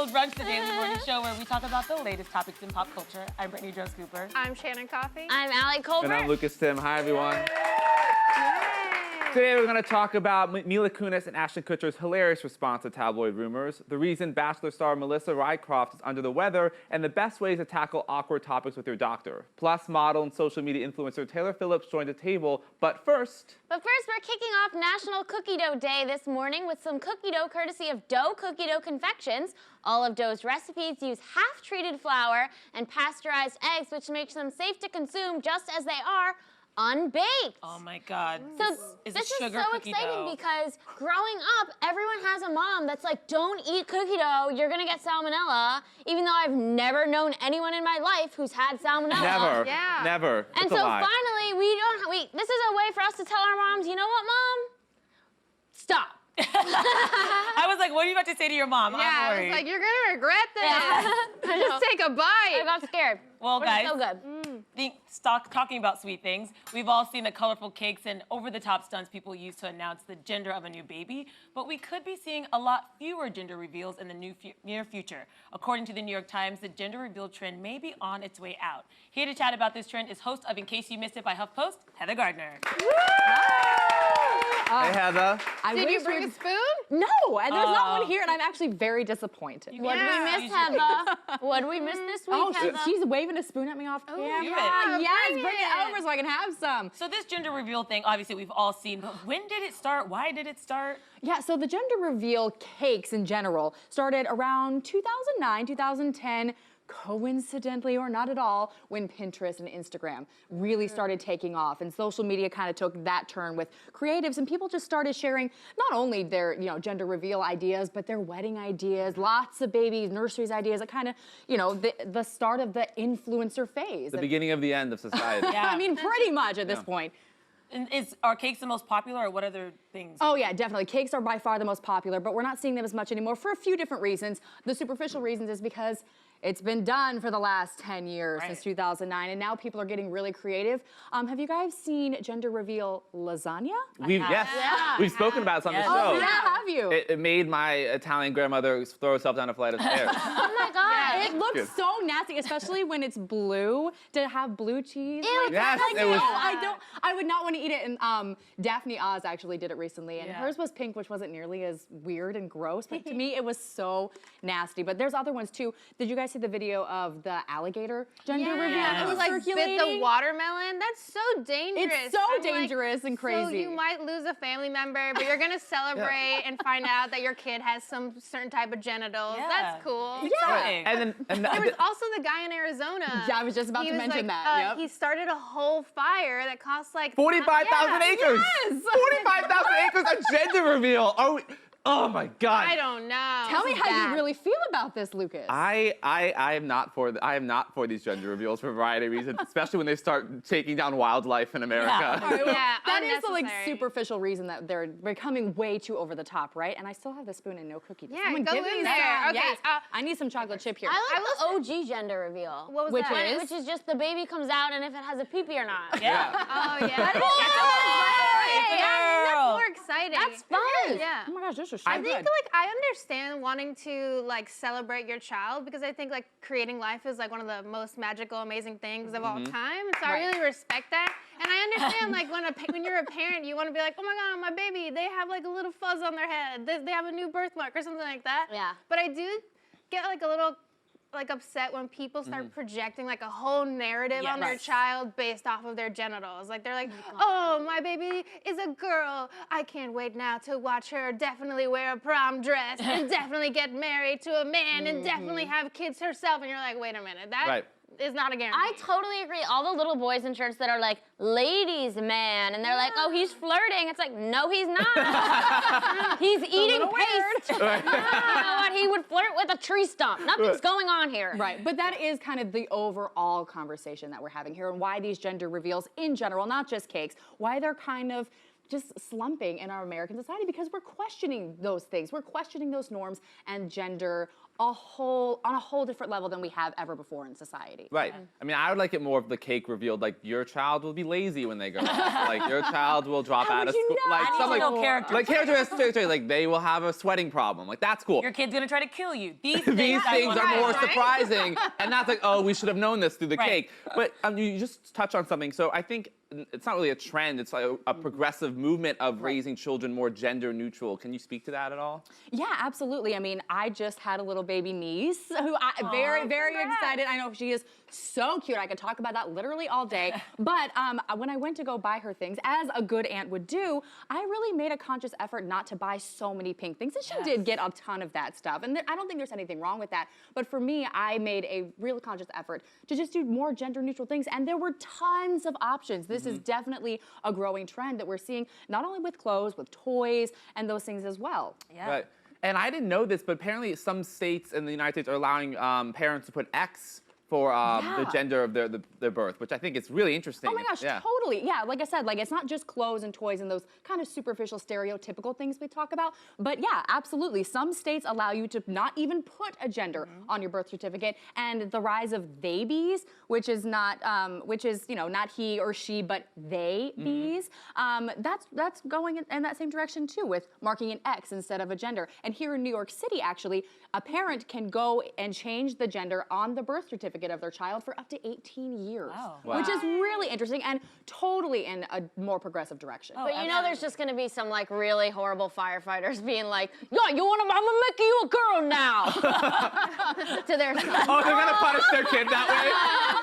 to Brunch, the daily morning show where we talk about the latest topics in pop culture. I'm Brittany Jones Cooper. I'm Shannon Coffey. I'm Allie Colbert. And I'm Lucas Tim. Hi, everyone. Today we're going to talk about Mila Kunis and Ashton Kutcher's hilarious response to tabloid rumors, the reason Bachelor star Melissa Rycroft is under the weather, and the best ways to tackle awkward topics with your doctor. Plus, model and social media influencer Taylor Phillips joined the table, but first... we're kicking off National Cookie Dough Day this morning with some cookie dough courtesy of Dough Cookie Dough Confections. All of Dough's recipes use half-treated flour and pasteurized eggs, which makes them safe to consume just as they are, unbaked. Oh my God. So this is so exciting because growing up, everyone has a mom that's like, don't eat cookie dough, you're gonna get salmonella, even though I've never known anyone in my life who's had salmonella. Never. Yeah. Never. And so finally, this is a way for us to tell our moms, you know what, Mom? Stop. I was like, what are you about to say to your mom? Yeah, I was like, you're gonna regret this. Just take a bite. I got scared. Well, guys, so good. Talking about sweet things, we've all seen the colorful cakes and over-the-top stunts people use to announce the gender of a new baby, but we could be seeing a lot fewer gender reveals in the near future. According to the New York Times, the gender reveal trend may be on its way out. Here to chat about this trend is host of In Case You Missed It by HuffPost, Heather Gardner. Hey, Heather. Did you bring a spoon? No, and there's not one here, and I'm actually very disappointed. What did we miss, Heather? What did we miss this week, Heather? She's waving a spoon at me off camera. Yeah, Yes, bring it over so I can have some. So this gender reveal thing, obviously we've all seen, but when did it start? Why did it start? Yeah, so the gender reveal cakes in general started around 2009, 2010, coincidentally or not at all, when Pinterest and Instagram really started taking off, and social media kind of took that turn with creatives, and people just started sharing not only their gender reveal ideas, but their wedding ideas, lots of babies, nurseries ideas, that kind of the start of the influencer phase. The beginning of the end of society. Yeah. I mean, pretty much at this point. And are cakes the most popular, or what other things? Oh yeah, definitely. Cakes are by far the most popular, but we're not seeing them as much anymore for a few different reasons. The superficial reasons is because it's been done for the last 10 years, since 2009, and now people are getting really creative. Have you guys seen gender reveal lasagna? We've spoken about this on the show. Oh, yeah, have you? It made my Italian grandmother throw herself down a flight of stairs. Oh my God. It looks so nasty, especially when it's blue. To have blue cheese. Ew, Yes, like, it was. I would not want to eat it. And Daphne Oz actually did it recently, and Yeah. hers was pink, which wasn't nearly as weird and gross. But to me, it was so nasty. But there's other ones too. Did you guys see the video of the alligator gender reveal? Yes. It was Like circulating. bit the watermelon. That's so dangerous. It's so I'm like, dangerous and crazy. So you might lose a family member, but you're gonna celebrate and find out that your kid has some certain type of genitals. Yeah. That's cool. Exciting. And There was also the guy in Arizona. Yeah, I was just about He to was mention like, that. Yep. He started a whole fire that cost like 45,000 acres. Yes. 45,000 acres of gender reveal. Oh my God. I don't know. Tell me This is how bad. you really feel about this, Lucas. I am not for these gender reveals for a variety of reasons, especially when they start taking down wildlife in America. Yeah, That is the unnecessary. superficial reason that they're becoming way too over the top, right? And I still have the spoon and no cookie. Yeah, Someone go give in me there. some. Okay, Yes. I need some chocolate chip here. I like the OG gender reveal. What was Which that? is? Which is just the baby comes out and if it has a pee-pee or not. Yeah. Oh yeah. Girl. That's more exciting. That's fun. Yeah. Oh my gosh, this is so I good. think I understand wanting to like celebrate your child because I think like creating life is like one of the most magical, amazing things of all time. So I really respect that, and I understand like when you're a parent, you want to be like, oh my God, my baby, they have like a little fuzz on their head, they have a new birthmark or something like that. Yeah. But I do get like a little like upset when people start projecting like a whole narrative on their child based off of their genitals. Like they're like, oh, my baby is a girl. I can't wait now to watch her definitely wear a prom dress and definitely get married to a man and definitely have kids herself. And you're like, wait a minute, that is not a guarantee. I totally agree. All the little boys in church that are like, ladies man, and they're like, oh, he's flirting. It's like, no, he's not. He's eating paste. You know what? He would flirt with a tree stump. Nothing's going on here. Right, but that is kind of the overall conversation that we're having here and why these gender reveals in general, not just cakes, why they're kind of just slumping in our American society because we're questioning those things. We're questioning those norms and gender on a whole different level than we have ever before in society. Right. I mean, I would like it more of the cake revealed, like your child will be lazy when they grow up. Like your child will drop out of school. Like I need to know character. Like characteristics, like they will have a sweating problem. Like that's cool. Your kid's gonna try to kill you. These These things are more right? surprising, and that's like, oh, we should have known this through the Right. cake. But you just touch on something. So I think it's not really a trend. It's like a progressive movement of raising children more gender neutral. Can you speak to that at all? Yeah, absolutely. I mean, I just had a little baby niece who very, very excited. I know she is so cute. I could talk about that literally all day. But when I went to go buy her things, as a good aunt would do, I really made a conscious effort not to buy so many pink things. And she did get a ton of that stuff. And I don't think there's anything wrong with that. But for me, I made a real conscious effort to just do more gender neutral things. And there were tons of options. This is definitely a growing trend that we're seeing, not only with clothes, with toys, and those things as well. Yeah. Right. And I didn't know this, but apparently some states in the United States are allowing parents to put X for the gender of their birth, which I think is really interesting. Oh my gosh, totally. Yeah, like I said, like it's not just clothes and toys and those kind of superficial stereotypical things we talk about, but yeah, absolutely. Some states allow you to not even put a gender on your birth certificate, and the rise of babies, which is not, not he or she, but they bees, that's going in that same direction too, with marking an X instead of a gender. And here in New York City, actually, a parent can go and change the gender on the birth certificate of their child for up to 18 years, which is really interesting and totally in a more progressive direction. But you know there's just gonna be some like really horrible firefighters being like, yeah, I'm gonna make you a girl now. To their son. Oh, they're gonna punish their kid that way?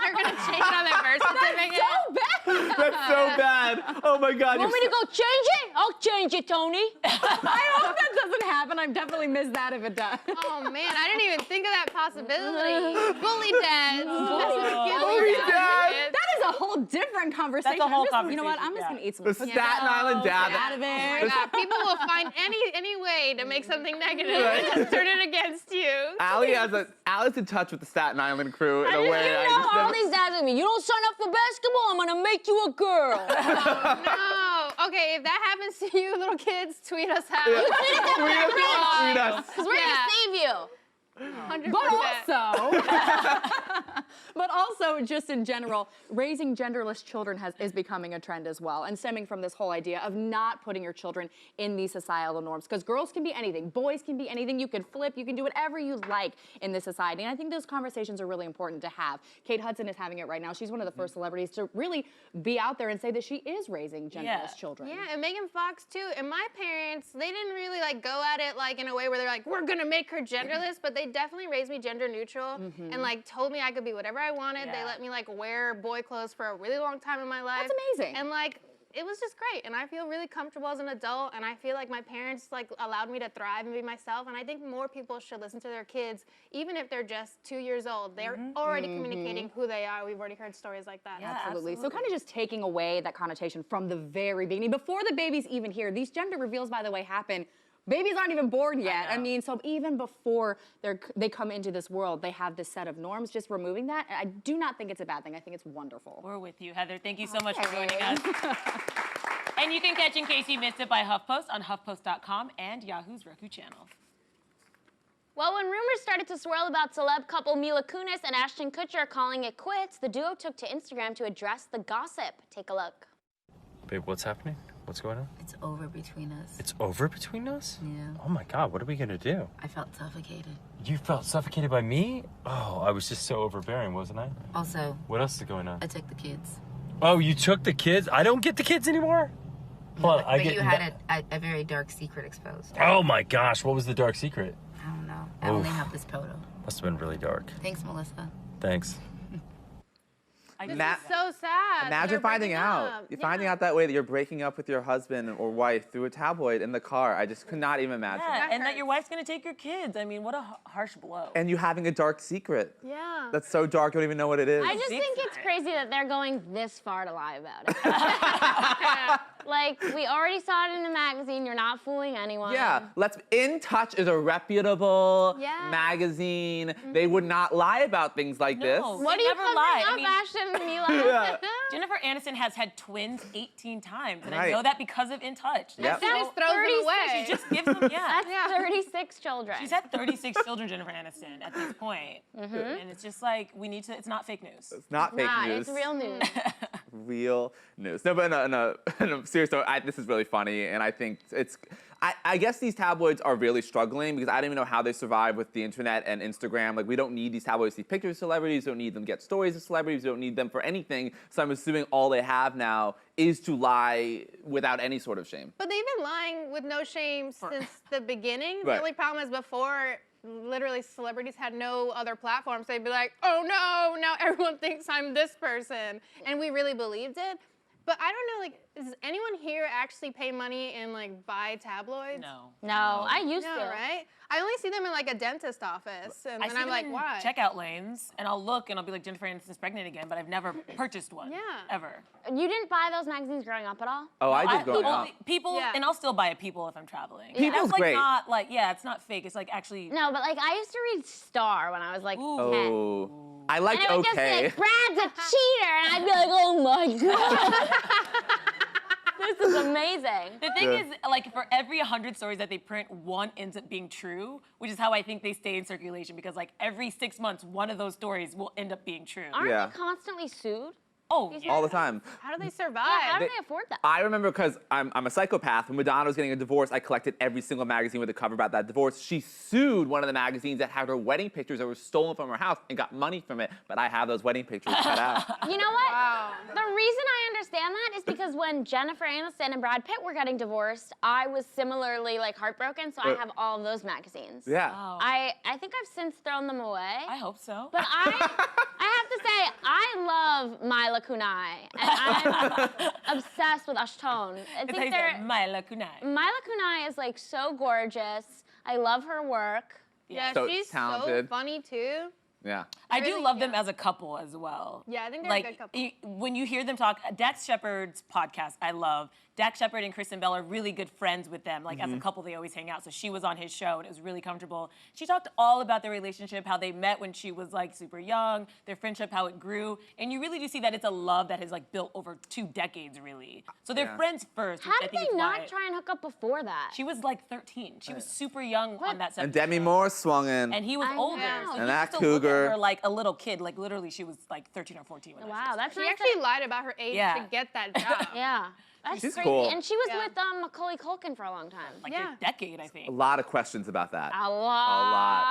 They're gonna change it on their birth certificate. So bad! That's so bad. Oh my God. You want me to go change it? I'll change it, Tony. I hope that doesn't happen. I've definitely missed that if it does. Oh man, I didn't even think of that possibility. Bully dads. Bully dads. That is a whole different conversation. That's a whole You know what? I'm just gonna eat some The Staten Island dad. out of Oh it. my God, people will find any way to make something negative and just turn it against you. Allie's in touch with the Staten Island crew in a way You know all these dads with me. You don't sign up for basketball, I'm gonna make you a girl. No. Okay, if that happens to you, little kids, tweet us out. Tweet us. Because we're gonna save you. 100%. But also, just in general, raising genderless children is becoming a trend as well, and stemming from this whole idea of not putting your children in these societal norms. Because girls can be anything, boys can be anything. You can flip, you can do whatever you like in this society. And I think those conversations are really important to have. Kate Hudson is having it right now. She's one of the first celebrities to really be out there and say that she is raising genderless children. Yeah, and Megan Fox too. And my parents, they didn't really like go at it like in a way where they're like, we're gonna make her genderless, but they definitely raised me gender neutral and like told me I could be whatever I wanted. They let me like wear boy clothes for a really long time in my life. That's amazing. And like it was just great, and I feel really comfortable as an adult, and I feel like my parents like allowed me to thrive and be myself, and I think more people should listen to their kids, even if they're just 2 years old. They're already communicating who they are. We've already heard stories like that. Yeah, Absolutely. So kind of just taking away that connotation from the very beginning, before the baby's even here. These gender reveals, by the way, happen. Babies aren't even born yet. I mean, so even before they come into this world, they have this set of norms. Just removing that, I do not think it's a bad thing. I think it's wonderful. We're with you, Heather. Thank you so much for joining us. And you can catch In Case You Missed It by HuffPost on HuffPost.com and Yahoo's Roku channel. Well, when rumors started to swirl about celeb couple Mila Kunis and Ashton Kutcher calling it quits, the duo took to Instagram to address the gossip. Take a look. Babe, what's happening? What's going on? It's over between us. It's over between us? Yeah. Oh my God, what are we gonna do? I felt suffocated. You felt suffocated by me? Oh, I was just so overbearing, wasn't I? Also, What else is going on? I took the kids. Oh, you took the kids? I don't get the kids anymore? Hold on, But you had a very dark secret exposed. Oh my gosh, what was the dark secret? I don't know. I only have this photo. Must have been really dark. Thanks, Melissa. Thanks. This is so sad. Imagine They're finding breaking out. up. You're finding out that way that you're breaking up with your husband or wife through a tabloid in the car. I just could not even imagine. Yeah, That and that your hurts. wife's gonna take your kids. I mean, what a harsh blow. And you having a dark secret. Yeah. That's so dark, you don't even know what it is. I just think it's crazy that they're going this far to lie about it. Like, we already saw it in the magazine. You're not fooling anyone. Yeah, In Touch is a reputable Yeah. magazine. They would not lie about things like this. No. What They are you never covering lie. up, I mean, Ashton and Mila. Jennifer Aniston has had twins 18 times, and I Right. know that because of In Touch. Yep. She just throws them away. She just gives them, yeah. That's 36 children. She's had 36 children, Jennifer Aniston, at this point. And it's just like, it's not fake news. It's not fake Nah, news. it's real news. Real news. No, but in a serious note, this is really funny, and I think I guess these tabloids are really struggling because I don't even know how they survive with the internet and Instagram. Like, we don't need these tabloids to see pictures of celebrities, we don't need them to get stories of celebrities, we don't need them for anything. So I'm assuming all they have now is to lie without any sort of shame. But they've been lying with no shame since the beginning. Right. The only problem is before, literally celebrities had no other platforms. They'd be like, oh no, now everyone thinks I'm this person. And we really believed it. But I don't know, like, does anyone here actually pay money and like buy tabloids? No. No, I used No, to. right? I only see them in like a dentist office, and I then see I'm them like, in why? checkout lanes, and I'll look, and I'll be like, Jennifer Aniston's pregnant again, but I've never purchased one. Yeah. Ever. You didn't buy those magazines growing up at all? Oh, I did growing People, up. People, Yeah. and I'll still buy a People if I'm traveling. People's That's like great. not like, yeah, it's not fake. It's like actually. No, but like I used to read Star when I was like 10. Oh, I liked And it would just be Okay. like, Brad's a cheater, and I'd be like, oh my god. This is amazing. The thing is, like, for every 100 stories that they print, one ends up being true, which is how I think they stay in circulation, because, like, every 6 months, one of those stories will end up being true. Aren't Yeah. they constantly sued? Oh, yeah. All the time. How do they survive? Yeah, how do they afford that? I remember because I'm a psychopath. When Madonna was getting a divorce, I collected every single magazine with a cover about that divorce. She sued one of the magazines that had her wedding pictures that were stolen from her house and got money from it. But I have those wedding pictures cut out. You know what? Wow. The reason I understand that is because when Jennifer Aniston and Brad Pitt were getting divorced, I was similarly like heartbroken, so I have all of those magazines. Yeah. Wow. I think I've since thrown them away. I hope so. But I have to say, I love Mila Kunis, and I'm obsessed with Ashton. I It's how think you say they're Mila Kunis. Mila Kunis is like so gorgeous. I love her work. Yeah, So she's talented. so funny too. Yeah. I do Really, love them yeah. as a couple as well. Yeah, I think they're like, a good couple. When you hear them talk, Dax Shepard's podcast, I love. Dax Shepard and Kristen Bell are really good friends with them. Like, as a couple, they always hang out. So she was on his show, and it was really comfortable. She talked all about their relationship, how they met when she was, like, super young, their friendship, how it grew. And you really do see that it's a love that has, like, built over 2 decades, really. So they're Yeah. friends first, which How I did think they is not why. try and hook up before that? She was, like, 13. She was super young on that And 70s Demi show. Moore swung in. And he was I older. know. So And he that used to look cougar. at her like a little kid. Like, literally, she was, like, 13 or 14 when that Wow, shit that's She nice actually that- lied about her age Yeah. to get that job. Yeah. That's She's crazy. cool. And she was Yeah. with Macaulay Culkin for a long time. like Yeah. a decade, I think. A lot of questions about that. A A lot.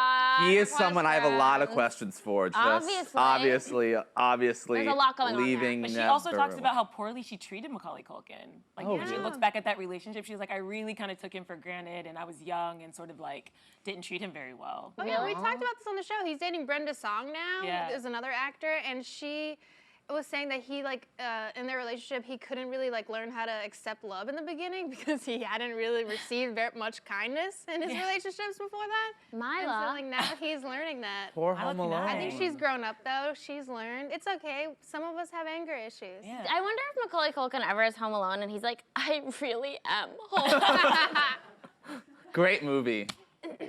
lot. He is someone I have a lot of questions for. Just Obviously. obviously There's a lot going on there. leaving. But she also talks never about how poorly she treated Macaulay Culkin. Like, Oh, when she yeah. looks back at that relationship, she's like, I really kind of took him for granted, and I was young and sort of like didn't treat him very well. Oh yeah, we Really? talked about this on the show. He's dating Brenda Song now. Yeah. Is another actor, and she was saying that he like in their relationship he couldn't really like learn how to accept love in the beginning because he hadn't really received very much kindness in his relationships before that. And so Mila. like now he's learning that. Poor I Home look Alone. nice. I think she's grown up though. She's learned. It's okay. Some of us have anger issues. Yeah. I wonder if Macaulay Culkin ever is home alone and he's like, I really am home. Great movie.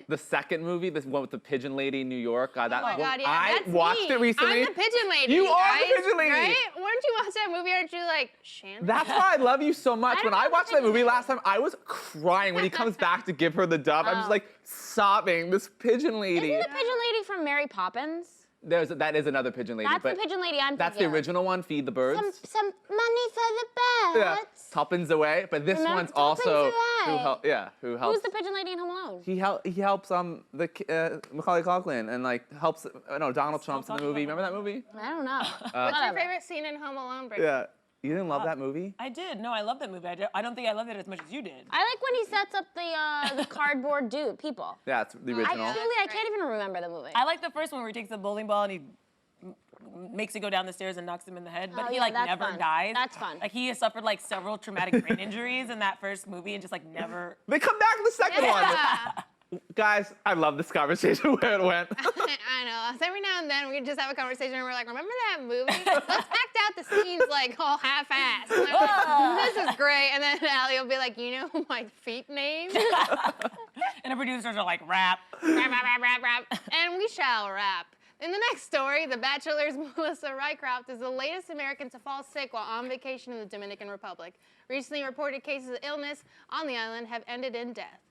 The second movie, this one with the pigeon lady in New York. God, that Oh my one- God, yeah, I that's watched me. it recently. I'm the pigeon lady. You are the guys, pigeon lady. right? Weren't you watch that movie? Aren't you like Shannon? That's why I love you so much. I When don't I know the watched that pigeon movie lady. last time, I was crying when he comes back to give her the dove. I'm just like sobbing. This pigeon lady. Isn't the pigeon lady from Mary Poppins? That is another pigeon lady. That's but the pigeon lady I'm That's the thinking of. original one, Feed the Birds. Some money for the Yeah, birds. Tuppence Away. But this Remember one's Tuppence also Away? who helps. Who's the pigeon lady in Home Alone? He helps Macaulay Culkin and like helps Donald Trump's in the movie. Remember that movie? I don't know. What's your Whatever. favorite scene in Home Alone, Brittany? Yeah. You didn't love that movie? I did. No, I love that movie. I don't think I loved it as much as you did. I like when he sets up the cardboard people. Yeah, it's the original. I can't even remember the movie. I like the first one where he takes the bowling ball and he makes it go down the stairs and knocks him in the head, but Oh, he yeah, like that's never fun. dies. That's fun. Like, he has suffered like several traumatic brain injuries in that first movie and just like never. They come back in the second Yeah. one. Guys, I love this conversation where it went. I I know. So every now and then we just have a conversation and we're like, remember that movie? Let's act out the scenes like all half-assed. And I'm like, this is great. And then Allie will be like, you know my feet name? And the producers are like, rap. Rap, rap, rap, rap, rap. And we shall rap. In the next story, The Bachelor's Melissa Rycroft is the latest American to fall sick while on vacation in the Dominican Republic. Recently reported cases of illness on the island have ended in death.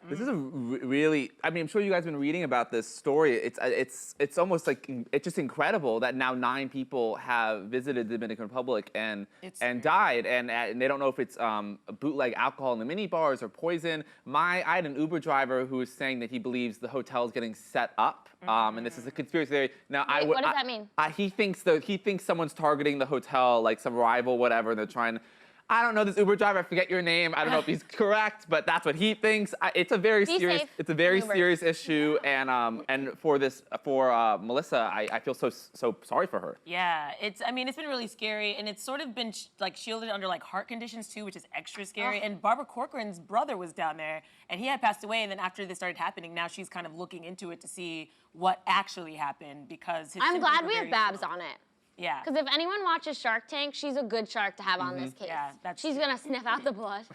This is a really, I mean, I'm sure you guys have been reading about this story. It's almost like, it's just incredible that now 9 people have visited the Dominican Republic and died. And they don't know if it's bootleg alcohol in the mini bars or poison. I had an Uber driver who was saying that he believes the hotel is getting set up. And this is a conspiracy theory. Now, Wait, what does that mean? He thinks someone's targeting the hotel, like some rival, whatever, and they're trying. I don't know this Uber driver. I forget your name. I don't know if he's correct, but that's what he thinks. It's a very serious. It's a very serious issue, and for Melissa, I feel so sorry for her. Yeah, I mean, it's been really scary, and it's sort of been like shielded under like heart conditions too, which is extra scary. And Barbara Corcoran's brother was down there, and he had passed away. And then after this started happening, now she's kind of looking into it to see what actually happened because I'm glad we have Babs on it. Yeah. Because if anyone watches Shark Tank, she's a good shark to have on this case. Yeah, she's gonna sniff out the blood.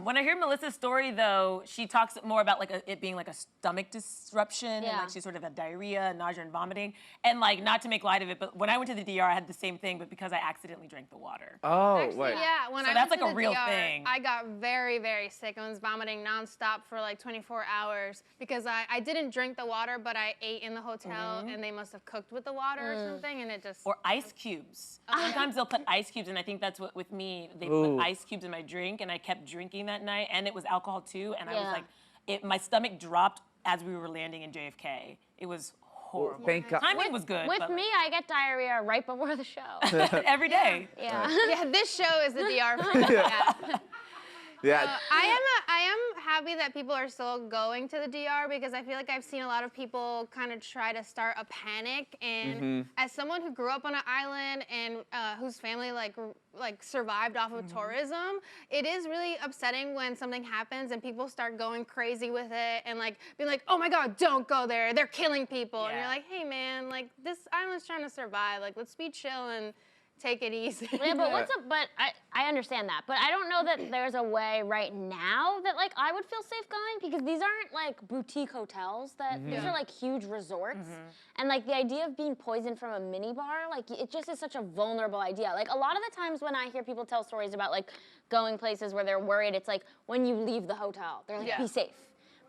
When I hear Melissa's story, though, she talks more about like it being like a stomach disruption and like she sort of had diarrhea, nausea, and vomiting. And like, not to make light of it, but when I went to the DR, I had the same thing, but because I accidentally drank the water. Oh, Actually, wait. Yeah, when So I that's went like to a the real DR, thing. I got very, very sick. I was vomiting nonstop for like 24 hours because I didn't drink the water, but I ate in the hotel and they must have cooked with the water or something, and it just. Or ice cubes. Sometimes they'll put ice cubes, and I think that's what with me. They put ice cubes in my drink, and I kept drinking that night, and it was alcohol too. And I was like, my stomach dropped as we were landing in JFK. It was horrible. Thank God. Timing was good. With but, me, I get diarrhea right before the show. every day. Yeah. Yeah, this show is the DR. Yeah. Yeah. I am happy that people are still going to the DR because I feel like I've seen a lot of people kind of try to start a panic. And as someone who grew up on an island and whose family like survived off of tourism, it is really upsetting when something happens and people start going crazy with it and like being like, oh my God, don't go there. They're killing people. And you're like, hey man, like this island's trying to survive. Like let's be chill and take it easy. Yeah, but I understand that. But I don't know that there's a way right now that like I would feel safe going because these aren't like boutique hotels. These are like huge resorts. And like the idea of being poisoned from a mini bar, like it just is such a vulnerable idea. Like a lot of the times when I hear people tell stories about like going places where they're worried, it's like when you leave the hotel, they're like, be safe.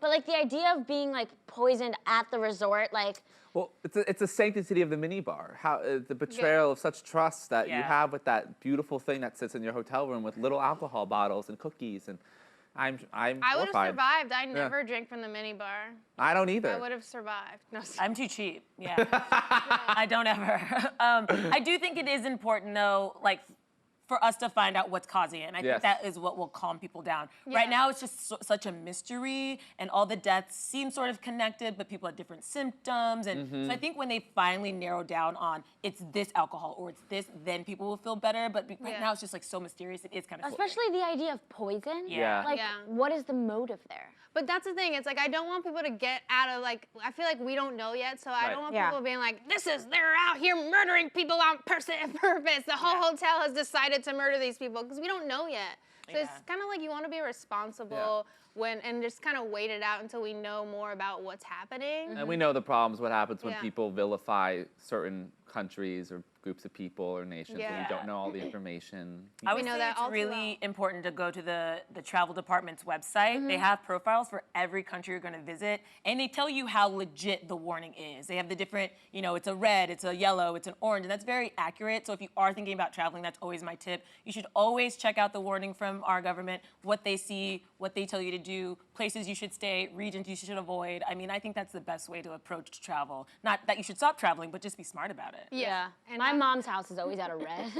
But like the idea of being like poisoned at the resort, like. Well, it's a sanctity of the minibar. How the betrayal of such trust that you have with that beautiful thing that sits in your hotel room with little alcohol bottles and cookies, and I'm I would have survived. I never drink from the minibar. I don't either. I would have survived. No, I'm too cheap. Yeah. I don't ever. I do think it is important though, like for us to find out what's causing it. And I think that is what will calm people down. Right now, it's just such a mystery, and all the deaths seem sort of connected, but people have different symptoms. And so I think when they finally narrow down on it's this alcohol or it's this, then people will feel better. But right now, it's just like so mysterious. It is kind of especially the idea of poison. Yeah. Like, what is the motive there? But that's the thing. It's like I don't want people to get out of like. I feel like we don't know yet, so I don't want people being like, they're out here murdering people on purpose. The whole hotel has decided to murder these people because we don't know yet. So it's kind of like you want to be responsible and just kind of wait it out until we know more about what's happening. And we know the problems. What happens when people vilify certain countries or groups of people or nations and you don't know all the information. I would say it's really important to go to the travel department's website. They have profiles for every country you're going to visit, and they tell you how legit the warning is. They have the different, it's a red, it's a yellow, it's an orange, and that's very accurate. So if you are thinking about traveling, that's always my tip. You should always check out the warning from our government, what they see, what they tell you to do, places you should stay, regions you should avoid. I mean, I think that's the best way to approach travel. Not that you should stop traveling, but just be smart about it. Yeah. And my mom's house is always out of red.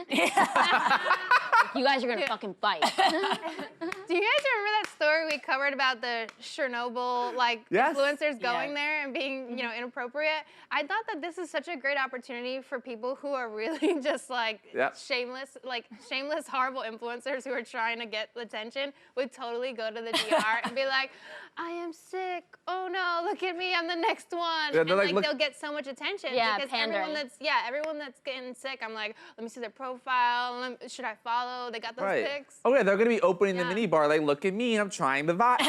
You guys are gonna fucking fight. Do you guys remember that story we covered about the Chernobyl influencers going there and being inappropriate? I thought that this is such a great opportunity for people who are really just like shameless, horrible influencers who are trying to get attention would totally go to the DR and be like, I am sick. Oh no, look at me, I'm the next one. Yeah, and they're like, like look- they'll get so much attention. Yeah, because pandering. everyone that's getting sick, I'm like, let me see their profile. Should I follow? They got those Right. pics. Oh yeah, they're gonna be opening the Yeah. mini bar. Like, look at me, I'm trying the vodka.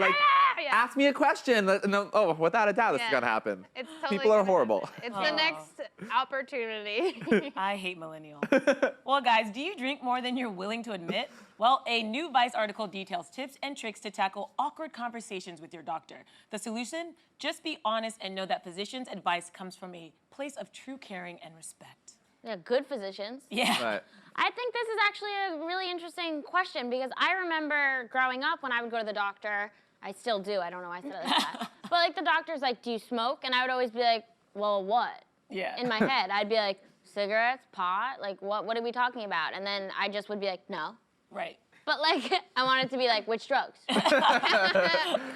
Like, Yeah. ask me a question. No, oh, without a doubt, this is Yeah. gonna happen. It's totally People are gonna horrible. happen. It's the next opportunity. I hate millennials. Well, guys, do you drink more than you're willing to admit? Well, a new Vice article details tips and tricks to tackle awkward conversations with your doctor. The solution? Just be honest and know that physicians' advice comes from a place of true caring and respect. Yeah, good physicians. Yeah. Right. I think this is actually a really interesting question because I remember growing up when I would go to the doctor. I still do. I don't know why I said it like that. But like the doctor's like, do you smoke? And I would always be like, well, what? Yeah. In my head, I'd be like, cigarettes, pot, like what are we talking about? And then I just would be like, no. Right. But like, I wanted to be like, which drugs?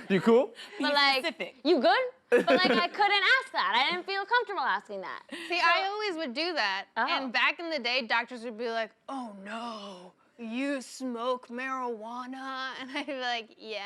You cool? But like, specific. you good? But like, I couldn't ask that. I didn't feel comfortable asking that. See, I always would do that. Oh. And back in the day, doctors would be like, oh no, you smoke marijuana? And I'd be like, yeah.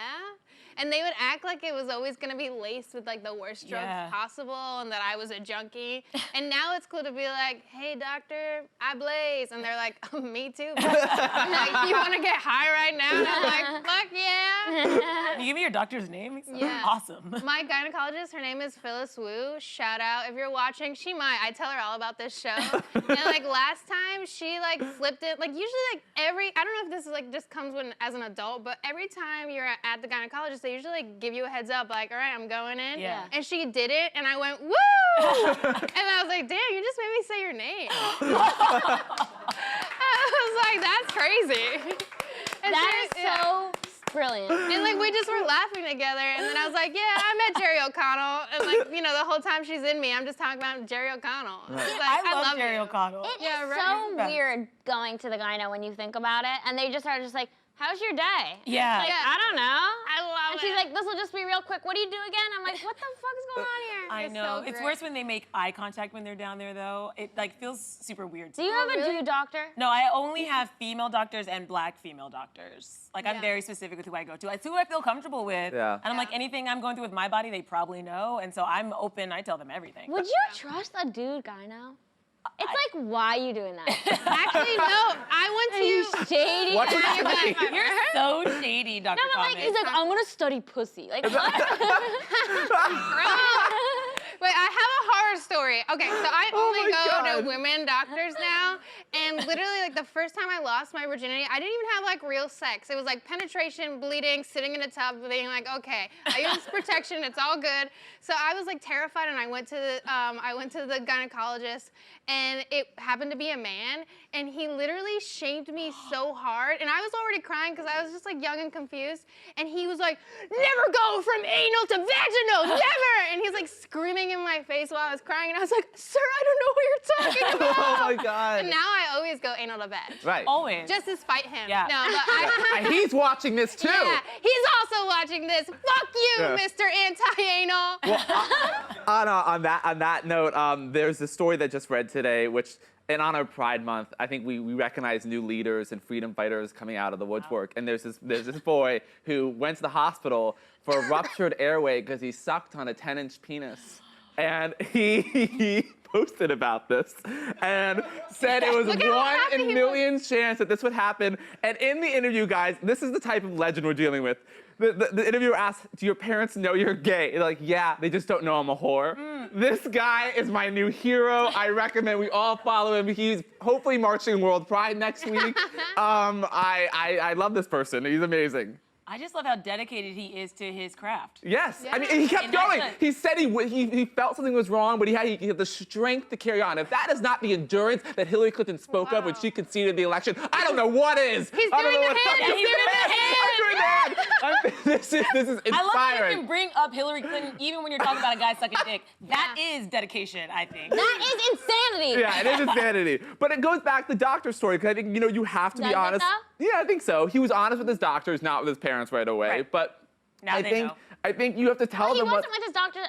And they would act like it was always gonna be laced with like the worst drugs Yeah. possible and that I was a junkie. And now it's cool to be like, hey doctor, I blaze. And they're like, oh, me too. I'm like, you wanna get high right now? And I'm like, fuck yeah. Can you give me your doctor's name? Yeah. Awesome. My gynecologist, her name is Phyllis Wu. Shout out if you're watching. She might. I tell her all about this show. And like last time, she like flipped it. Like usually, like I don't know if this is like just comes when as an adult, but every time you're at the gynecologist, they usually like give you a heads up, like, all right, I'm going in. Yeah. And she did it, and I went woo! And I was like, damn, you just made me say your name. I was like, that's crazy. And That she- is so brilliant. and like we just were laughing together, and then I was like, "Yeah, I met Jerry O'Connell," and like you know the whole time she's in me, I'm just talking about Jerry O'Connell. It's like, I love Jerry you. O'Connell. It is Yeah, right. so Best. weird going to the gyno when you think about it, and they just are just like, how's your day? Yeah. Like, Yeah. I don't know. I love And she's it. like, this will just be real quick. What do you do again? I'm like, what the fuck is going on here? I It's know. so It's great. worse when they make eye contact when they're down there, though. It like feels super weird. Do you have a really? dude doctor? No, I only have female doctors and black female doctors. Like, I'm Yeah. very specific with who I go to. It's who I feel comfortable with. Yeah. And I'm like, anything I'm going through with my body, they probably know. And so I'm open. I tell them everything. Would you trust a dude gyno? It's like, why are you doing that? Actually, no. I went to. Shady. What does You that guys- mean? You're so shady, Dr. No, but like, Thomas. he's like, I'm gonna study pussy. Like, what? Wait, I have a horror story. Okay, so I Oh only my go God. to women doctors now, and literally, like the first time I lost my virginity, I didn't even have like real sex. It was like penetration, bleeding, sitting in a tub, being like, okay, I use protection, it's all good. So I was like terrified, and I went to the gynecologist, and it happened to be a man, and he literally shamed me so hard, and I was already crying because I was just like young and confused, and he was like, never go from anal to vaginal, never, and he's like screaming in my face while I was crying, and I was like, sir, I don't know what you're talking about. Oh my God. And now I always go anal to bed. Right. Always. Just to spite him. Yeah. No, but I. And he's watching this too. Yeah, he's also watching this. Fuck you, Yeah. Mr. Anti-Anal. On that note, there's this story that just read today, which in honor of Pride Month, I think we recognize new leaders and freedom fighters coming out of the woodwork. And there's this boy who went to the hospital for a ruptured airway because he sucked on a 10-inch penis. And he posted about this and said it was Look at how 1 happy in he millions chance that this would happen. And in the interview, guys, this is the type of legend we're dealing with. The interviewer asked, do your parents know you're gay? They're like, yeah, they just don't know I'm a whore. This guy is my new hero. I recommend we all follow him. He's hopefully marching World Pride next week. I love this person. He's amazing. I just love how dedicated he is to his craft. Yes, I mean, he kept And that's going. good. He said he felt something was wrong, but he had the strength to carry on. If that is not the endurance that Hillary Clinton spoke of when she conceded the election, I don't know what is. He's I don't doing know the what hand. He's doing the I'm doing the hand. This is I love that you inspiring. can bring up Hillary Clinton even when you're talking about a guy sucking dick. That is dedication, I think. That is insanity. Yeah, it is insanity. But it goes back to the doctor story, because I think, you have to Does be it honest. though? Yeah, I think so. He was honest with his doctors, not with his parents right away. Right. But Now they know. I think you have to tell He them what. wasn't with his doctor.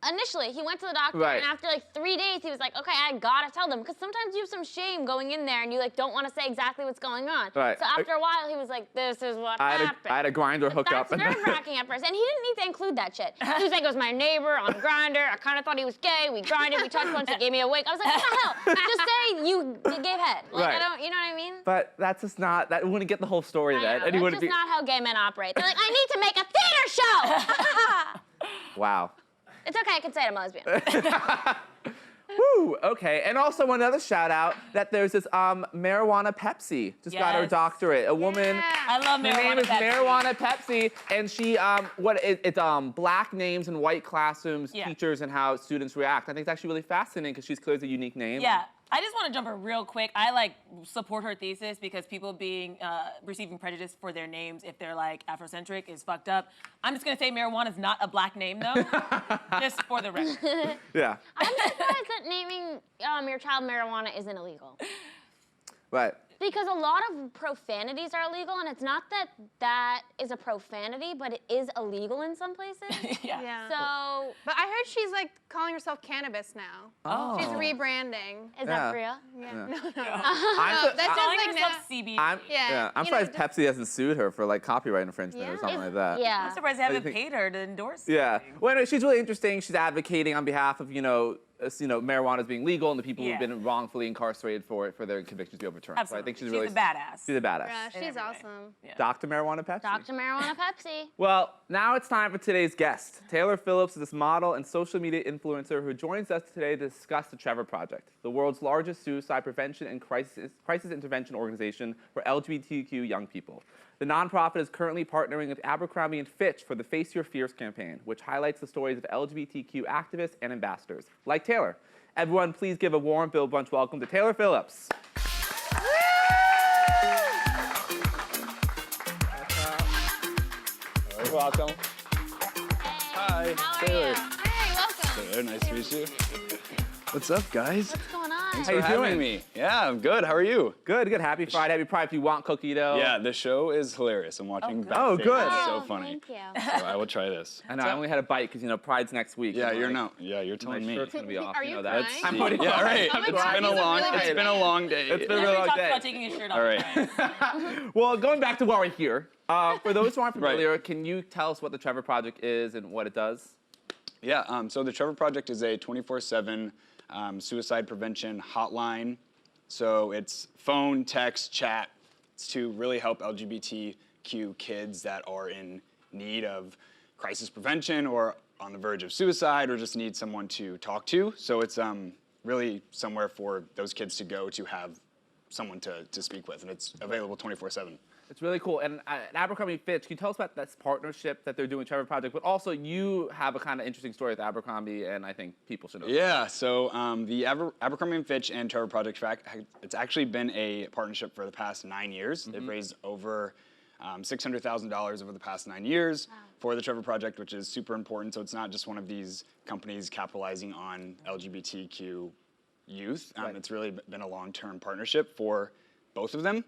initially, he went to the doctor, Right. and after like 3 days, he was like, okay, I gotta tell them, because sometimes you have some shame going in there, and you like don't want to say exactly what's going on. Right. So after a while, he was like, this is what happened. I had a grinder hook up. That's nerve-wracking at first, and he didn't need to include that shit. He was like, it was my neighbor on Grindr. I kind of thought he was gay. We grinded, we touched once, he gave me a wink. I was like, what the hell? Just say you gave head. Like, Right. I don't, you know what I mean? But that's just not, that wouldn't get the whole story I then. know, And he that's wouldn't just be, not how gay men operate. They're like, I need to make a theater show. wow. It's okay, I can say it, I'm a lesbian. Woo, okay. And also another shout out that there's this marijuana Pepsi just got her Yes. doctorate. A woman. I love Her marijuana name is Pepsi. Marijuana Pepsi, and she it's black names in white classrooms, Yeah. teachers, and how students react. I think it's actually really fascinating because she's clearly a unique name. Yeah, I just want to jump in real quick. I like support her thesis because people being receiving prejudice for their names if they're like Afrocentric is fucked up. I'm just gonna say marijuana is not a black name though, just for the record. Yeah. I'm surprised that naming your child marijuana isn't illegal. Right. Because a lot of profanities are illegal, and it's not that that is a profanity, but it is illegal in some places. Yeah. So, But I heard she's like calling herself cannabis now. Oh. She's rebranding. is Yeah. that for real? Yeah. Yeah. No. I'm, That's Calling just like herself now. CB. I'm, Yeah, I'm you know, surprised Pepsi hasn't sued her for like copyright infringement or Yeah. something like that. Yeah. I'm surprised they What do you haven't think? paid her to endorse. Yeah. anything. Well, anyway, she's really interesting. She's advocating on behalf of, marijuana as being legal and the people Yeah. who've been wrongfully incarcerated for it, for their convictions to be overturned. So I Absolutely. think she's She's really a badass. She's a badass. Yeah, she's every way. awesome. Yeah. Dr. Marijuana Pepsi. Dr. Marijuana Pepsi. Well, now it's time for today's guest. Taylor Phillips is this model and social media influencer who joins us today to discuss the Trevor Project, the world's largest suicide prevention and crisis intervention organization for LGBTQ young people. The nonprofit is currently partnering with Abercrombie & Fitch for the Face Your Fears campaign, which highlights the stories of LGBTQ activists and ambassadors, like Taylor. Everyone, please give a warm Bill Brunch welcome to Taylor Phillips. Welcome. Hi, How are Taylor. you? Hey, welcome. Taylor, nice to meet you. What's up, guys? What's going on? Thanks How for you having doing? me. Yeah, I'm good. How are you? Good. Happy Friday. Happy Pride if you want cookie dough. Yeah, the show is hilarious. I'm watching backstage. Oh, good. It's Oh, so funny. Thank you. So I will try this. I know. I only had a bite because Pride's next week. Yeah, and, you're like, no. Yeah, you're My telling me. shirt's gonna be off. Are you you know that. crying? I'm See, putting yeah, right. Oh my It's God, been a he's a long. really It's good been a long day. It's been a Never really long talked day. about taking his shirt off. All right. Well, going back to why we're here, for those who aren't familiar, can you tell us what the Trevor Project is and what it does? Yeah, so the Trevor Project is a 24/7 suicide prevention hotline. So it's phone, text, chat. It's to really help LGBTQ kids that are in need of crisis prevention or on the verge of suicide or just need someone to talk to. So it's really somewhere for those kids to go to have someone to speak with, and it's available 24/7. It's really cool. And at Abercrombie & Fitch, can you tell us about this partnership that they're doing with Trevor Project? But also, you have a kind of interesting story with Abercrombie, and I think people should know. Yeah, so the Abercrombie & Fitch and Trevor Project, it's actually been a partnership for the past 9 years. They've raised over $600,000 over the past 9 years for the Trevor Project, which is super important. So it's not just one of these companies capitalizing on LGBTQ youth. Right. It's really been a long-term partnership for both of them.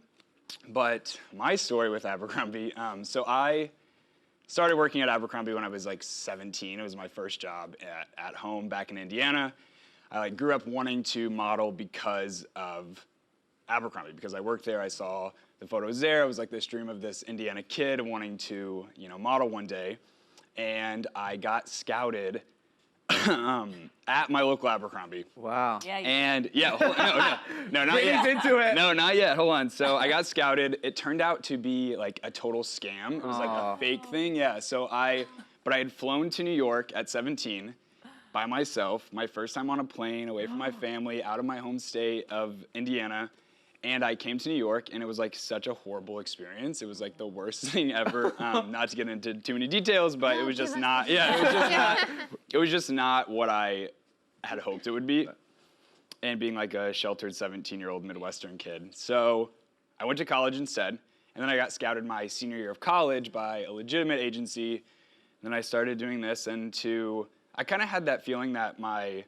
But my story with Abercrombie, so I started working at Abercrombie when I was like 17. It was my first job at home back in Indiana. I grew up wanting to model because of Abercrombie, because I worked there. I saw the photos there. I was like this dream of this Indiana kid wanting to, model one day. And I got scouted at my local Abercrombie. Wow. Yeah, you And no, not He's yet. into it. No, not yet. Hold on. So I got scouted. It turned out to be like a total scam. It was like Aw. a fake thing. Yeah. But I had flown to New York at 17 by myself, my first time on a plane, away from my family, out of my home state of Indiana. And I came to New York, and it was like such a horrible experience. It was like the worst thing ever. Not to get into too many details, but it was just not. Yeah, it was just not. It was just not what I had hoped it would be. And being like a sheltered 17-year-old Midwestern kid, so I went to college instead. And then I got scouted my senior year of college by a legitimate agency. And then I started doing this, and I kind of had that feeling that my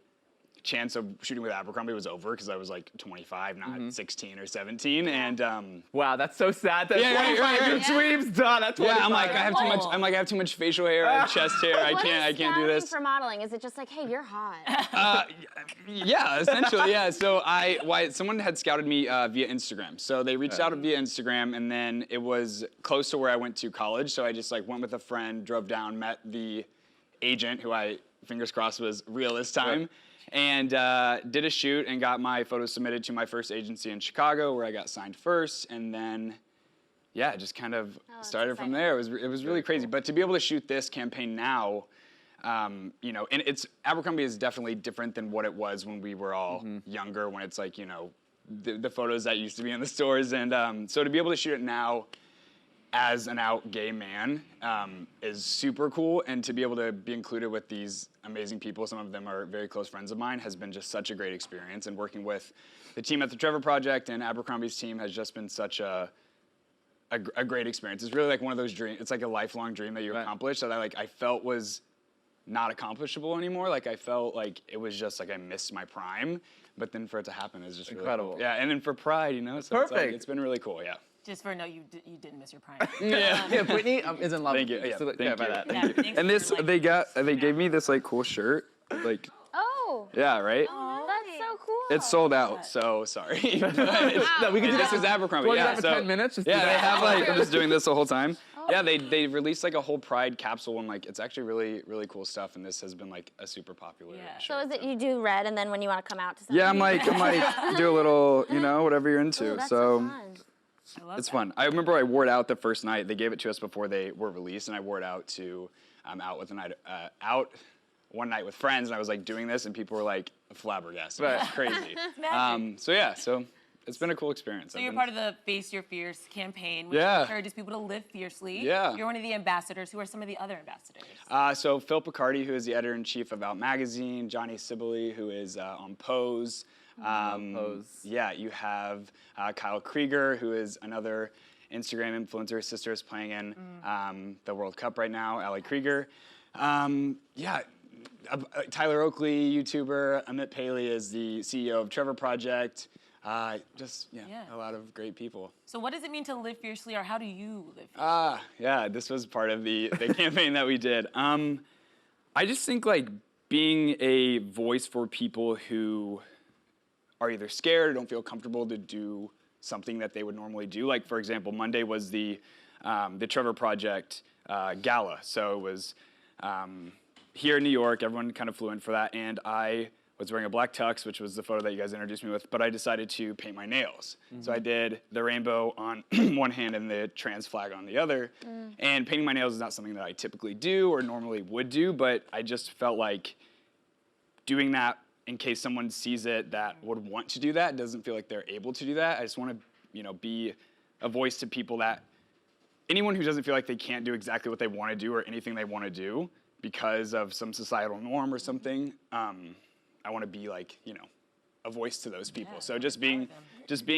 chance of shooting with Abercrombie was over because I was like 25, not 16 or 17, and Wow, that's so sad. That Yeah, right. your dream's done at 25. yeah, I'm like I have too much. I'm like I have too much facial hair, I have chest hair. I can't do scouting this. for modeling? Is it just like, hey, you're hot? Yeah, essentially, yeah. So someone had scouted me via Instagram. So they reached out via Instagram, and then it was close to where I went to college. So I just like went with a friend, drove down, met the agent, who I fingers crossed was real this time, and did a shoot and got my photos submitted to my first agency in Chicago, where I got signed first, and then. Yeah, it just kind of started from there. It was really crazy. But to be able to shoot this campaign now, you know, and Abercrombie is definitely different than what it was when we were all younger, when it's like, you know, the photos that used to be in the stores. And so to be able to shoot it now as an out gay man is super cool. And to be able to be included with these amazing people, some of them are very close friends of mine, has been just such a great experience. And working with the team at the Trevor Project and Abercrombie's team has just been such a great experience. It's really like one of those dreams. It's like a lifelong dream that you accomplish that I felt was not accomplishable anymore. Like I felt like it was just like I missed my prime. But then for it to happen is just incredible. Really cool. Yeah, and then for Pride, you know, so Perfect. it's been really cool. Yeah. Just for a note, you didn't miss your prime. Yeah, Brittany is in love Thank with you. Yeah, So thank clarify you. that. Yeah, thanks And for this like- they gave me this like cool shirt, like Oh, yeah, right. that's so cool. It's sold out, so sorry. No, we can do This that. is Abercrombie. Wanna do Yeah, that for so 10 minutes? Just do yeah, they that. have like I'm just doing this the whole time. Yeah, they released like a whole Pride capsule and like it's actually really cool stuff. And this has been like a super popular. Yeah. So shirt, is it you do red and then when you want to come out to something? Yeah, I'm like do a little, you know, whatever you're into. Ooh, that's so fun. I love It's that. fun. I remember I wore it out the first night. They gave it to us before they were released, and I wore it out to out one night with friends, and I was like doing this, and people were like flabbergasted. It was crazy. So it's been a cool experience. So you're part of the Face Your Fears campaign, which Yeah. encourages people to live fiercely. Yeah. You're one of the ambassadors. Who are some of the other ambassadors? So Phil Picardi, who is the editor-in-chief of Out Magazine, Johnny Sibley, who is on Pose. Pose. Yeah, you have Kyle Krieger, who is another Instagram influencer. His sister is playing in the World Cup right now, Allie Krieger. Tyler Oakley, YouTuber. Amit Paley is the CEO of Trevor Project. A lot of great people. So what does it mean to live fiercely, or how do you live fiercely? Yeah, this was part of the campaign that we did. I just think like being a voice for people who are either scared or don't feel comfortable to do something that they would normally do. Like for example, Monday was the Trevor Project gala. So it was here in New York. Everyone kind of flew in for that, and I was wearing a black tux, which was the photo that you guys introduced me with, but I decided to paint my nails. So I did the rainbow on one hand and the trans flag on the other. And painting my nails is not something that I typically do or normally would do, but I just felt like doing that in case someone sees it that would want to do that, doesn't feel like they're able to do that. I just want to, be a voice to people that, anyone who doesn't feel like they can't do exactly what they want to do or anything they want to do because of some societal norm or something, I want to be like, a voice to those people. So just being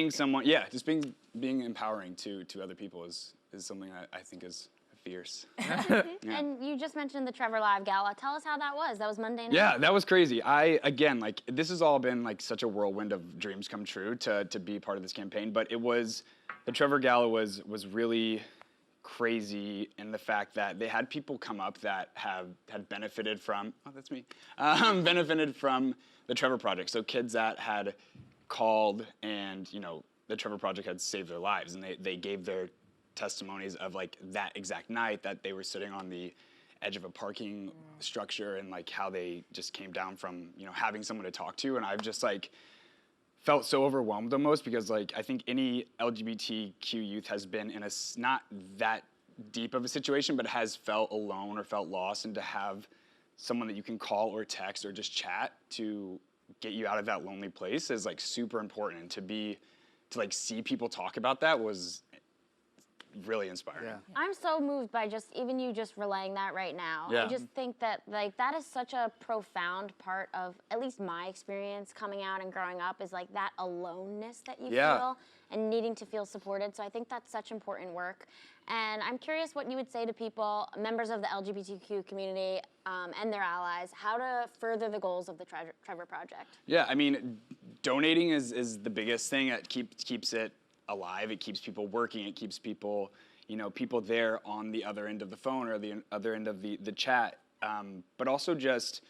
someone, just being empowering to other people is something I think is fierce. And you just mentioned the Trevor Live Gala. Tell us how that was. That was Monday night. Yeah, that was crazy. This has all been like such a whirlwind of dreams come true to be part of this campaign. But the Trevor Gala was really crazy in the fact that they had people come up that had benefited from, that's me, benefited from the Trevor Project. So kids that had called and, the Trevor Project had saved their lives, and they gave their testimonies of like that exact night that they were sitting on the edge of a parking structure and like how they just came down from, having someone to talk to. And I've just like felt so overwhelmed almost because like I think any LGBTQ youth has been in a not that deep of a situation, but has felt alone or felt lost, and to have someone that you can call or text or just chat to get you out of that lonely place is like super important. And to like see people talk about that was, really inspiring. Yeah. I'm so moved by just even you just relaying that right now. Yeah. I just think that like that is such a profound part of at least my experience coming out and growing up is like that aloneness that you Yeah. feel and needing to feel supported. So I think that's such important work. And I'm curious what you would say to people, members of the LGBTQ community and their allies, how to further the goals of the Trevor Project. Yeah, I mean, donating is the biggest thing that keeps it alive. It keeps people working. It keeps people, people there on the other end of the phone or the other end of the chat. But also just,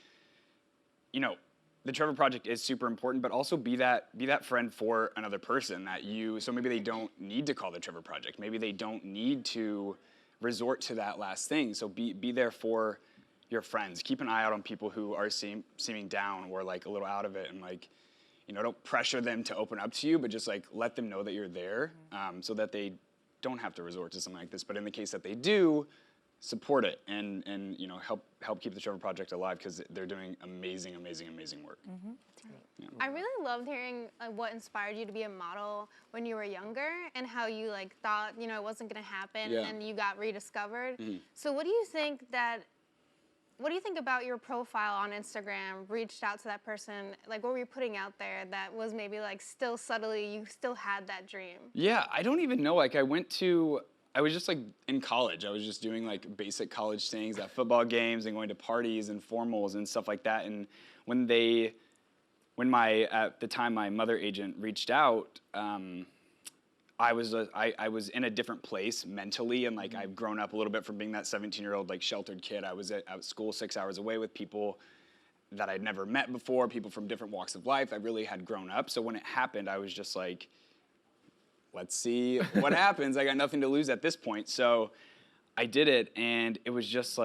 the Trevor Project is super important, but also be that friend for another person so maybe they don't need to call the Trevor Project. Maybe they don't need to resort to that last thing. So be there for your friends. Keep an eye out on people who are seeming down or like a little out of it, and like, don't pressure them to open up to you, but just like let them know that you're there, so that they don't have to resort to something like this. But in the case that they do, support it and help keep the Trevor Project alive, because they're doing amazing work. Yeah. I really loved hearing what inspired you to be a model when you were younger, and how you thought it wasn't going to happen, Yeah. and you got rediscovered. So what do you think about your profile on Instagram? Reached out to that person, what were you putting out there that was maybe still subtly you still had that dream? Yeah, I don't even know. I was just in college. I was just doing basic college things at football games and going to parties and formals and stuff like that. And when at the time my mother agent reached out, I was in a different place mentally, and I've grown up a little bit from being that 17-year-old sheltered kid. I was at school 6 hours away with people that I'd never met before, people from different walks of life. I really had grown up. So when it happened, I was just like, let's see what happens. I got nothing to lose at this point. So I did it, and it was just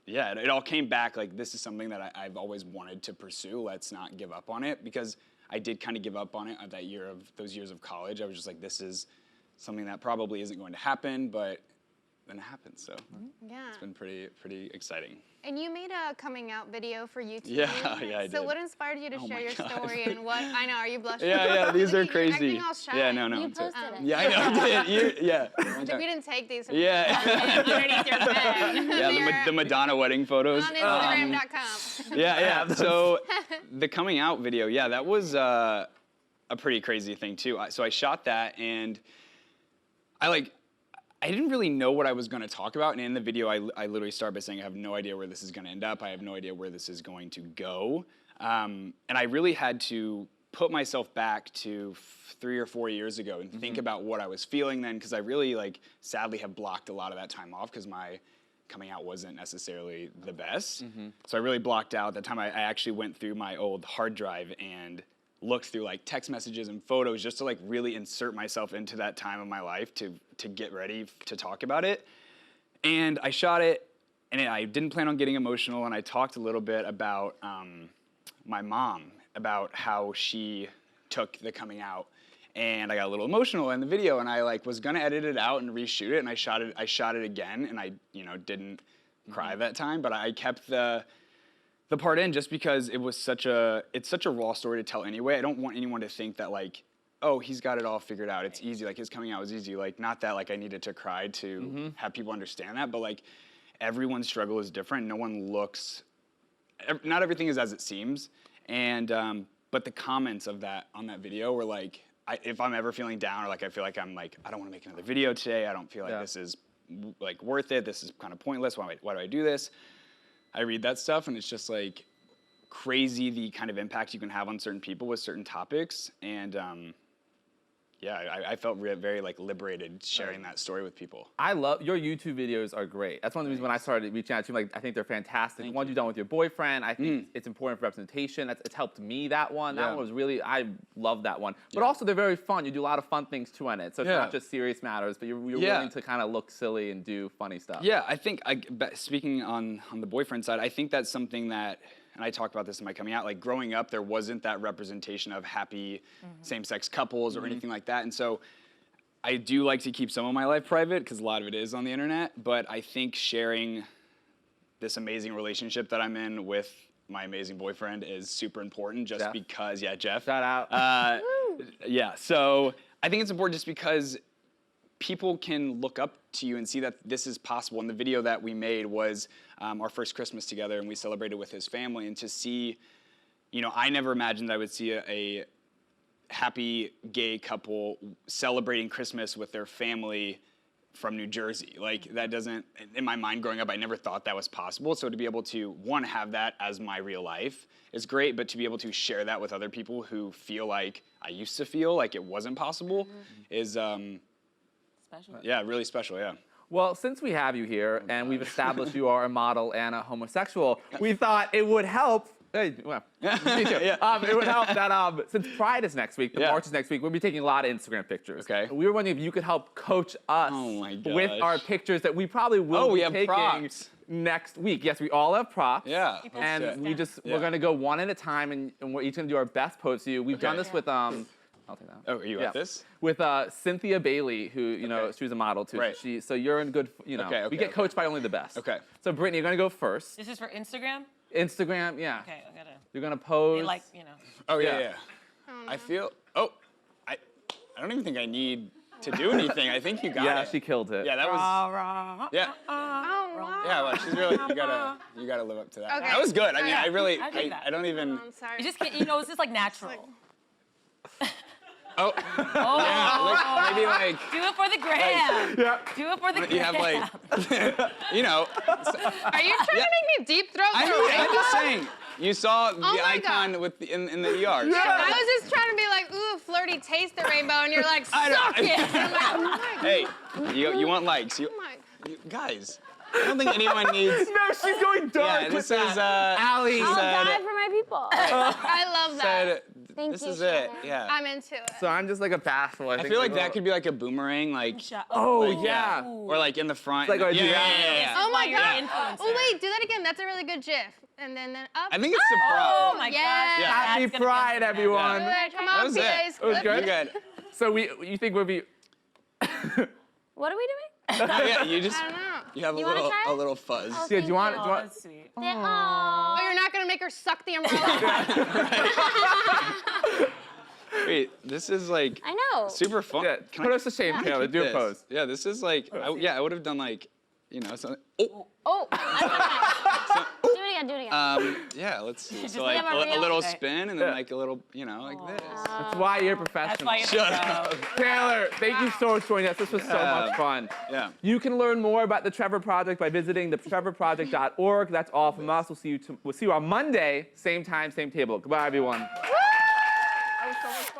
it all came back this is something that I've always wanted to pursue. Let's not give up on it, because I did kind of give up on it those years of college. I was just this is something that probably isn't going to happen, but then it happened. So Yeah. it's been pretty exciting. And you made a coming out video for YouTube. Yeah, I did. So what inspired you to Oh share my your God. story, and what? I know, are you blushing? Yeah, these are You're crazy. acting all shy. Yeah, no. You it's a- posted it. Yeah, I know. I did. Yeah. We didn't take these from Yeah. underneath your bed. Yeah, the Madonna wedding photos. On Instagram.com. Yeah. So the coming out video, that was a pretty crazy thing too. So I shot that, and I didn't really know what I was going to talk about. And in the video, I literally start by saying I have no idea where this is going to end up. I have no idea where this is going to go. And I really had to put myself back to 3 or 4 years ago and think about what I was feeling then, because I really sadly have blocked a lot of that time off, because my coming out wasn't necessarily the best. So I really blocked out that time. I actually went through my old hard drive and looked through text messages and photos just to really insert myself into that time of my life to get ready to talk about it. And I shot it, and I didn't plan on getting emotional, and I talked a little bit about my mom, about how she took the coming out. And I got a little emotional in the video, and I was gonna edit it out and reshoot it, and I shot it again, and I didn't cry that time, but I kept the part in just because it's such a raw story to tell anyway. I don't want anyone to think that oh, he's got it all figured out. It's easy. His coming out was easy. Not that I needed to cry to have people understand that, but everyone's struggle is different. No one looks, not everything is as it seems. And but the comments on that video were if I'm ever feeling down, or I feel like I'm I don't want to make another video today. I don't feel like this is worth it. This is kind of pointless. Why do I do this? I read that stuff, and it's just crazy the kind of impact you can have on certain people with certain topics. And I felt very liberated sharing that story with people. I love your YouTube videos are great. That's one of the reasons when I started reaching out to you, I think they're fantastic. The one you've done with your boyfriend, I think it's important for representation. It's helped me, that one. That one was really, I love that one. But also they're very fun. You do a lot of fun things too on it. So it's not just serious matters, but you're willing to kind of look silly and do funny stuff. Yeah, I think, speaking on the boyfriend side, I think that's something that, and I talked about this in my coming out, growing up, there wasn't that representation of happy same-sex couples or anything like that. And so I do like to keep some of my life private, because a lot of it is on the internet, but I think sharing this amazing relationship that I'm in with my amazing boyfriend is super important, just because, Jeff. Shout out. So I think it's important just because people can look up to you and see that this is possible. And the video that we made was our first Christmas together, and we celebrated with his family. And to see, you know, I never imagined I would see a happy gay couple celebrating Christmas with their family from New Jersey. Like, that doesn't, in my mind growing up, I never thought that was possible. So to be able to, one, have that as my real life is great, but to be able to share that with other people who feel like I used to feel like it wasn't possible is, Special. yeah, really special, yeah. Well, since we have you here and we've established you are a model and a homosexual, we thought it would help. Hey, well, me too. It would help that since Pride is next week, the March is next week, we'll be taking a lot of Instagram pictures. Okay. We were wondering if you could help coach us with our pictures that we probably will be taking next week. Yes, we all have props. Yeah. And we're going to go one at a time, and we're each going to do our best pose to you. We've done this with I'll take that. Oh, are you at this? With Cynthia Bailey, who, you know, she was a model too. Right. So you're in good, you know, we get coached by only the best. Okay. So Brittany, you're going to go first. This is for Instagram? Instagram, yeah. Okay, I gotta. You're going to pose. Like, you know. Oh, yeah. I feel, I don't even think I need to do anything. I think you got it. Yeah, she killed it. Yeah, that was, yeah. Oh, wow. Yeah, well, she's really, you gotta live up to that. Okay. That was good. I mean, I really, I dig that. I don't even. I'm sorry. You just can't, you know, it's just like natural. Oh. Yeah, like, maybe like. Do it for the gram. Yeah. Do it for the gram. You have like, you know. Are you trying to make me deep throat? I'm just saying. You saw the my icon God. with in the ER. I was just trying to be like, ooh, flirty taste the rainbow, and you're like, suck it. And I'm like, oh my God. Hey, you want likes? Oh my God. Guys, I don't think anyone needs. No, she's going dark. Yeah, this with is that. Allie. I'll said- die for my people. I love that. Said, Thank this you, is it. Shannon. Yeah. I'm into it. So I'm just like a bashful. I feel like that could be like a boomerang, like. Oh, like, yeah. Or like in the front. It's like, yeah. Oh my You're God. an influencer. Oh wait, do that again. That's a really good GIF. And then up. I think it's the Oh prop. my Yeah. gosh. Happy That's gonna Pride, be- everyone. Do it. Come That on, was it. PAs. It was good? You're good. So you think we'll be? What are we doing? Yeah, you just. I don't know. You have You wanna try it? a little fuzz. Oh, Yeah, do you want? Oh, Do you want? that's sweet. Oh. Oh, you're not gonna make her suck the umbrella? Wait, this is like I know. super fun. Yeah, Can put I us to shame, keep Taylor. Do a this? pose. Yeah, this is like. I would have done like, you know, something. Oh. Oh, do it again. Yeah, let's see. just So like have a a real- little Okay. spin and then like a little, you know, like this. That's why you're That's professional. why you're Shut the up. Taylor, thank you so much for joining us. This was so Yeah. much fun. Yeah. You can learn more about the Trevor Project by visiting thetrevorproject.org. That's all from us. We'll see you on Monday, same time, same table. Goodbye, everyone. That was so much fun.